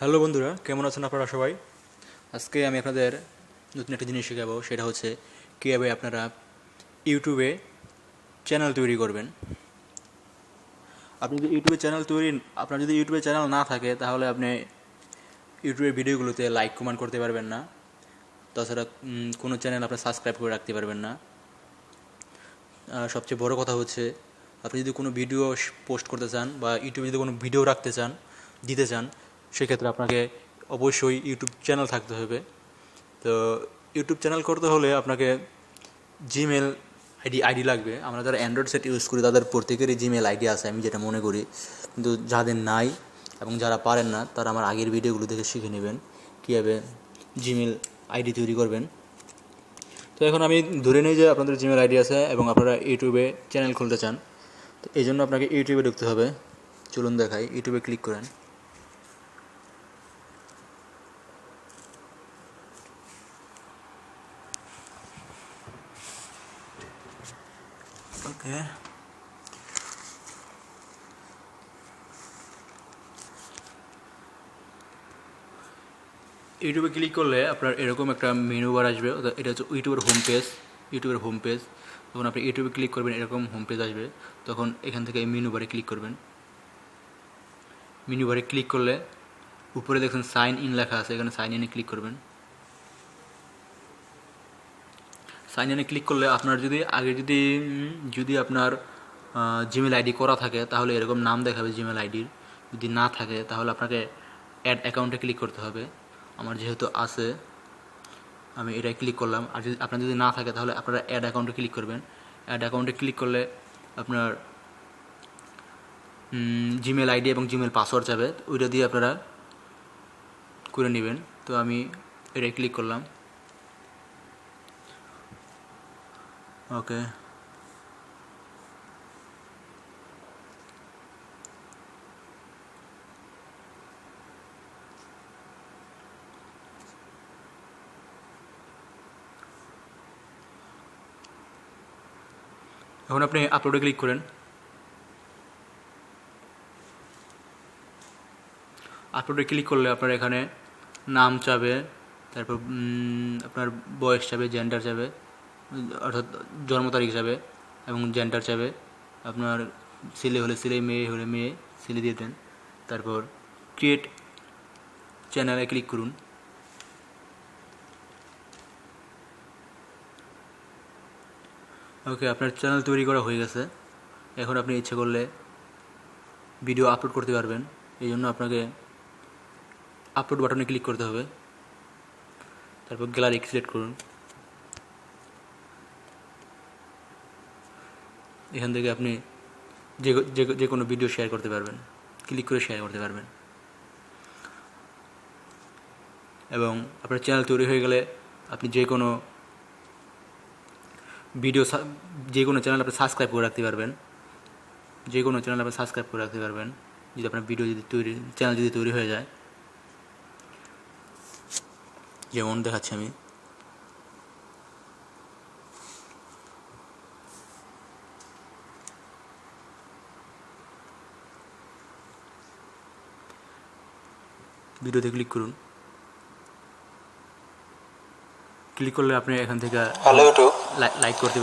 Hello বন্ধুরা, কেমন আছেন আপনারা সবাই? আজকে আমি আপনাদের নতুন একটা জিনিস শেখাবো, সেটা হচ্ছে কীভাবে আপনারা ইউটিউবে চ্যানেল তৈরি করবেন। আপনি যদি আপনার যদি ইউটিউবে চ্যানেল না থাকে, তাহলে আপনি ইউটিউবের ভিডিওগুলোতে লাইক কমেন্ট করতে পারবেন না। তাছাড়া কোনো চ্যানেল আপনি সাবস্ক্রাইব করে রাখতে পারবেন না। আর সবচেয়ে বড় কথা হচ্ছে, আপনি যদি কোনো ভিডিও পোস্ট করতে চান বা ইউটিউবে যদি কোনো ভিডিও দিতে চান, সেক্ষেত্রে আপনাকে অবশ্যই ইউটিউব চ্যানেল থাকতে হবে। তো ইউটিউব চ্যানেল করতে হলে আপনাকে জিমেল আইডি লাগবে। আমরা যারা অ্যান্ড্রয়েড সেট ইউজ করি তাদের প্রত্যেকেরই জিমেল আইডি আছে, আমি যেটা মনে করি। কিন্তু যাদের নাই এবং যারা পারেন না, তারা আমার আগের ভিডিওগুলো দেখে শিখে নেবেন কীভাবে জিমেল আইডি তৈরি করবেন। তো এখন আমি ধরে নিই যে আপনাদের জিমেল আইডি আছে এবং আপনারা ইউটিউবে চ্যানেল খুলতে চান। তো এই জন্য আপনাকে ইউটিউবে ঢুকতে হবে। চলুন দেখাই, ইউটিউবে ক্লিক করেন। ওকে, ইউটিউবে ক্লিক করলে আপনার এরকম একটা মেনু বার আসবে। এটা হচ্ছে ইউটিউবের হোম পেজ। তখন আপনি ইউটিউবে ক্লিক করবেন, এরকম হোম পেজ আসবে। তখন এখান থেকে এই মেনু বারে ক্লিক করবেন। মেনু বারে ক্লিক করলে উপরে দেখুন সাইন ইন লেখা আছে, এখানে সাইন ইনে ক্লিক করবেন। সাইন ইনে ক্লিক করলে আপনার যদি আপনার জিমেল আইডি করা থাকে, তাহলে এরকম নাম দেখাবে জিমেল আইডির। যদি না থাকে, তাহলে আপনাকে অ্যাড অ্যাকাউন্টে ক্লিক করতে হবে। আমার যেহেতু আছে, আমি এটাই ক্লিক করলাম। আর যদি আপনার যদি না থাকে, তাহলে আপনারা অ্যাড অ্যাকাউন্টে ক্লিক করবেন। অ্যাড অ্যাকাউন্টে ক্লিক করলে আপনার জিমেল আইডি এবং জিমেল পাসওয়ার্ড যাবে, ওইটা দিয়ে আপনারা করে নেবেন। তো আমি এটাই ক্লিক করলাম। ওকে, এখন আপনি আপলোডে ক্লিক করেন। আপলোডে ক্লিক করলে আপনার এখানে নাম চাবে, তারপর আপনার বয়স চাবে, জেন্ডার চাবে, অর্থাৎ জন্ম তারিখ যাবে, এবং জেন্ডার চাবে। আপনার ছেলে হলে ছেলে, মেয়ে হলে মেয়ে, ছেলে দিয়ে দেন। তারপর ক্রিয়েট চ্যানেলে ক্লিক করুন। ওকে, আপনার চ্যানেল তৈরি করা হয়ে গেছে। এখন আপনি ইচ্ছে করলে ভিডিও আপলোড করতে পারবেন। এই জন্য আপনাকে আপলোড বাটনে ক্লিক করতে হবে। তারপর গ্যালারি সিলেক্ট করুন। এখান থেকে আপনি যে কোনো ভিডিও শেয়ার করতে পারবেন, ক্লিক করে শেয়ার করতে পারবেন। এবং আপনার চ্যানেল তৈরি হয়ে গেলে আপনি যে কোনো চ্যানেল আপনি সাবস্ক্রাইব করে রাখতে পারবেন। যদি আপনার চ্যানেল যদি তৈরি হয়ে যায়। যেমন দেখাচ্ছি আমি। ভিডিওতে ক্লিক করুন। ক্লিক করলে আপনি এখান থেকে লাইক করতে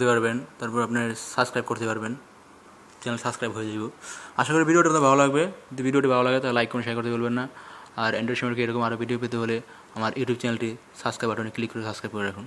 পারবেন। তারপর আপনার সাবস্ক্রাইব করতে পারবেন। চ্যানেল সাবস্ক্রাইব হয়ে যাব। আশা করি ভিডিওটা আপনার ভালো লাগবে। যদি ভিডিওটি ভালো লাগে, তাহলে লাইক করুন, শেয়ার করতে বলবেন না। আর অ্যান্ড্রয়েড সম্পর্কে এরকম আরও ভিডিও পেতে হলে আমার ইউটিউব চ্যানেলটি সাবস্ক্রাইব বাটনে ক্লিক করে সাবস্ক্রাইব করে রাখুন।